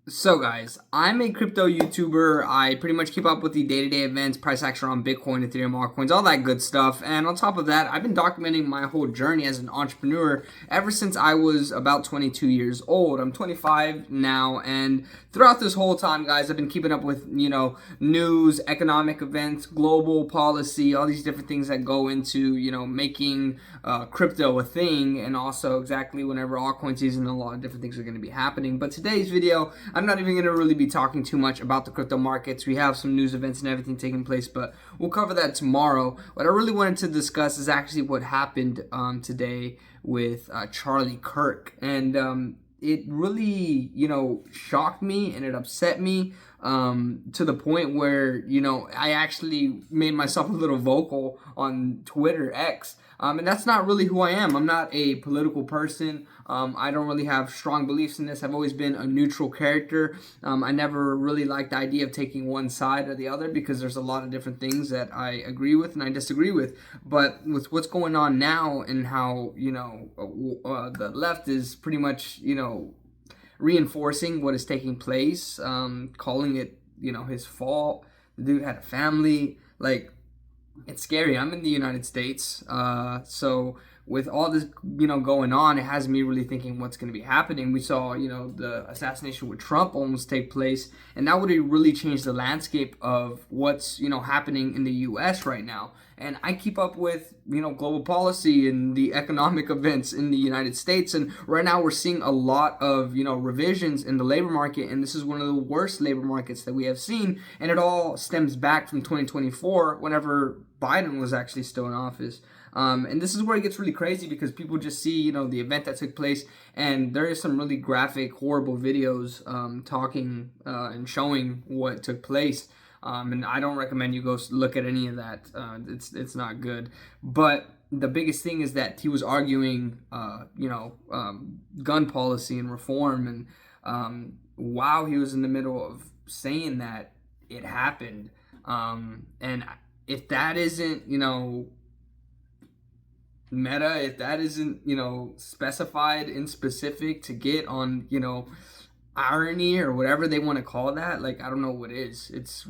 So guys, I'm a crypto YouTuber. I pretty much keep up with the day-to-day events, price action on Bitcoin, Ethereum, altcoins, all that good stuff. And on top of that, I've been documenting my whole journey as an entrepreneur ever since I was about 22 years old. I'm 25 now, and throughout this whole time, guys, I've been keeping up with, news, economic events, global policy, all these different things that go into, making crypto a thing, and also exactly whenever altcoin season, a lot of different things are going to be happening. But today's video, I'm not even going to really be talking too much about the crypto markets. We have some news events and everything taking place, but we'll cover that tomorrow. What I really wanted to discuss is actually what happened today with Charlie Kirk. And it really, shocked me and it upset me to the point where, I actually made myself a little vocal on Twitter X. And that's not really who I am. I'm not a political person. I don't really have strong beliefs in this. I've always been a neutral character. I never really liked the idea of taking one side or the other because there's a lot of different things that I agree with and I disagree with. But with what's going on now and how, the left is pretty much, reinforcing what is taking place, calling it, his fault. The dude had a family. Like, it's scary. I'm in the United States, so with all this, going on, it has me really thinking what's going to be happening. We saw, the assassination with Trump almost take place, and that would really change the landscape of what's, happening in the U.S. right now. And I keep up with, global policy and the economic events in the United States. And right now we're seeing a lot of, revisions in the labor market. And this is one of the worst labor markets that we have seen. And it all stems back from 2024, whenever Biden was actually still in office. And this is where it gets really crazy because people just see, the event that took place, and there is some really graphic, horrible videos talking and showing what took place. And I don't recommend you go look at any of that. It's not good. But the biggest thing is that he was arguing, gun policy and reform, and while he was in the middle of saying that, it happened. And if that isn't, meta, if that isn't, specified in specific to get on, irony or whatever they want to call that, like, I don't know what is. It's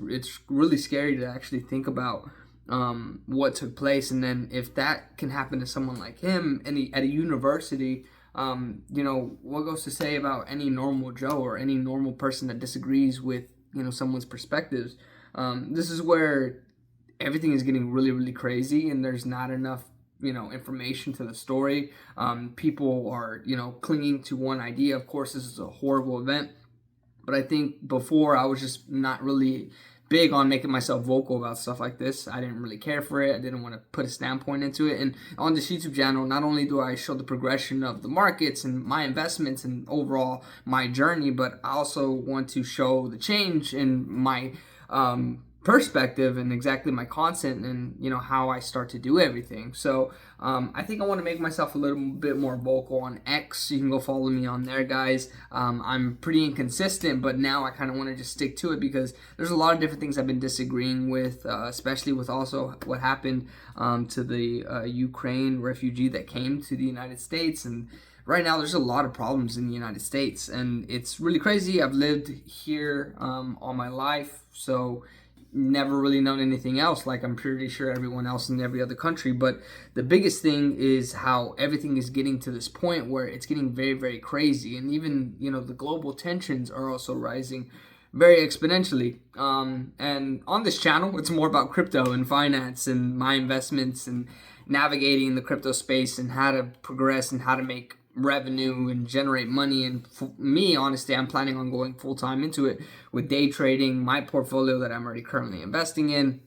really scary to actually think about what took place. And then if that can happen to someone like him at a university, what goes to say about any normal Joe or any normal person that disagrees with, someone's perspectives? This is where everything is getting really, really crazy, and there's not enough information to the story. People are, clinging to one idea. Of course, this is a horrible event, but I think before I was just not really big on making myself vocal about stuff like this. I didn't really care for it. I didn't want to put a standpoint into it. And on this YouTube channel, not only do I show the progression of the markets and my investments and overall my journey, but I also want to show the change in my perspective and exactly my content and how I start to do everything. So I think I want to make myself a little bit more vocal on X. You can go follow me on there, guys. I'm pretty inconsistent, but now I kind of want to just stick to it because there's a lot of different things I've been disagreeing with, especially with also what happened to the Ukraine refugee that came to the United States. And right now there's a lot of problems in the United States, and it's really crazy. I've lived here all my life, so never really known anything else, like I'm pretty sure everyone else in every other country. But the biggest thing is how everything is getting to this point where it's getting very, very crazy. And even, the global tensions are also rising very exponentially. And on this channel, it's more about crypto and finance and my investments and navigating the crypto space and how to progress and how to make revenue and generate money. And for me, honestly, I'm planning on going full-time into it with day trading, my portfolio that I'm already currently investing in,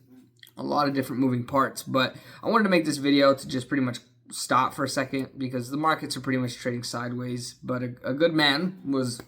a lot of different moving parts. But I wanted to make this video to just pretty much stop for a second because the markets are pretty much trading sideways. But a good man was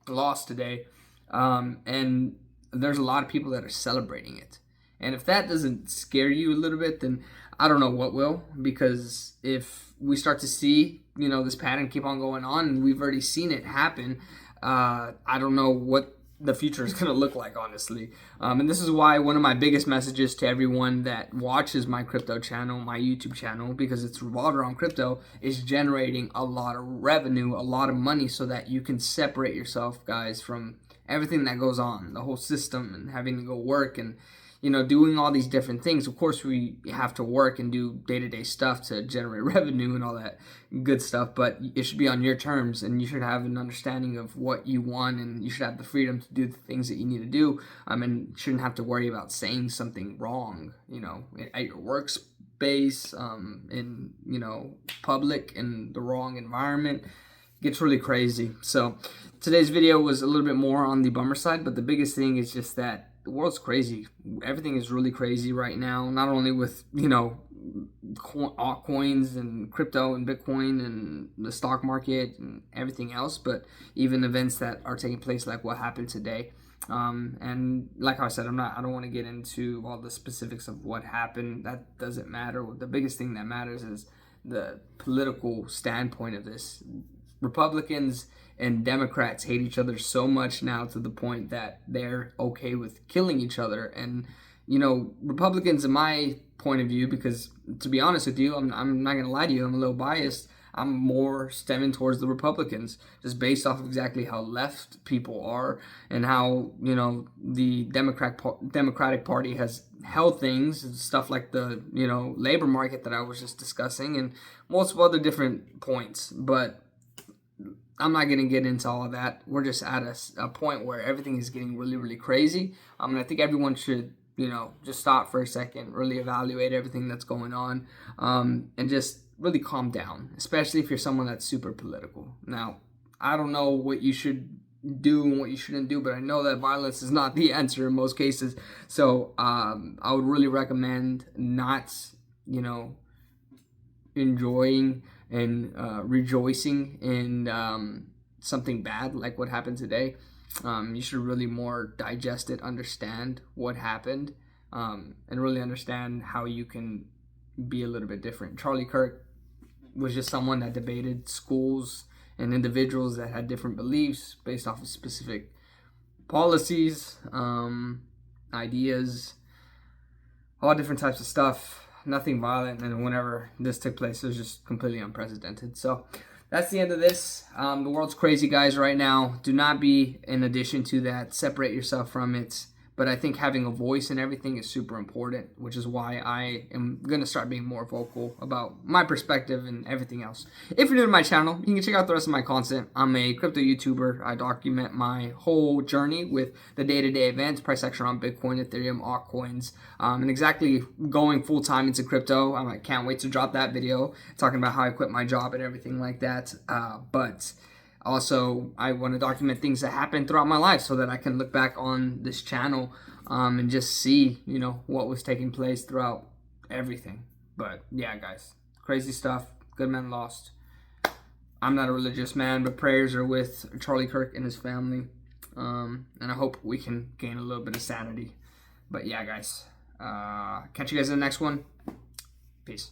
lost today, and there's a lot of people that are celebrating it. And if that doesn't scare you a little bit, then I don't know what will, because if we start to see, this pattern keep on going on, and we've already seen it happen, I don't know what the future is going to look like, honestly. And this is why one of my biggest messages to everyone that watches my crypto channel, my YouTube channel, because it's revolved around crypto, is generating a lot of revenue, a lot of money, so that you can separate yourself, guys, from everything that goes on, the whole system, and having to go work and, you know, doing all these different things. Of course, we have to work and do day-to-day stuff to generate revenue and all that good stuff, but it should be on your terms, and you should have an understanding of what you want, and you should have the freedom to do the things that you need to do, and shouldn't have to worry about saying something wrong, you know, at your workspace, in, you know, public, in the wrong environment. It gets really crazy. So today's video was a little bit more on the bummer side, but the biggest thing is just that the world's crazy. Everything is really crazy right now, not only with, you know, altcoins and crypto and Bitcoin and the stock market and everything else, but even events that are taking place like what happened today. And like I said, I don't want to get into all the specifics of what happened. That doesn't matter. The biggest thing that matters is the political standpoint of this. Republicans and Democrats hate each other so much now, to the point that they're okay with killing each other. And, you know, Republicans, in my point of view, because to be honest with you, I'm not going to lie to you, I'm a little biased. I'm more stemming towards the Republicans, just based off of exactly how left people are, and how, you know, the Democratic Party has held things, stuff like the, you know, labor market that I was just discussing, and multiple other different points. But I'm not going to get into all of that. We're just at a point where everything is getting really, really crazy. And I think everyone should, you know, just stop for a second, really evaluate everything that's going on, and just really calm down, especially if you're someone that's super political. Now, I don't know what you should do and what you shouldn't do, but I know that violence is not the answer in most cases. So I would really recommend not, you know, enjoying and rejoicing in something bad like what happened today. You should really more digest it, understand what happened, and really understand how you can be a little bit different. Charlie Kirk was just someone that debated schools and individuals that had different beliefs based off of specific policies, ideas, all different types of stuff. Nothing violent, and whenever this took place, it was just completely unprecedented. So that's the end of this. The world's crazy, guys, right now. Do not be, in addition to that, separate yourself from it. But I think having a voice and everything is super important, which is why I am going to start being more vocal about my perspective and everything else. If you're new to my channel, you can check out the rest of my content. I'm a crypto YouTuber. I document my whole journey with the day-to-day events, price action on Bitcoin, Ethereum, altcoins, and exactly going full-time into crypto. I can't wait to drop that video talking about how I quit my job and everything like that. But also, I want to document things that happened throughout my life so that I can look back on this channel and just see, you know, what was taking place throughout everything. But yeah, guys, crazy stuff. Good man lost. I'm not a religious man, but prayers are with Charlie Kirk and his family. And I hope we can gain a little bit of sanity. But yeah, guys, catch you guys in the next one. Peace.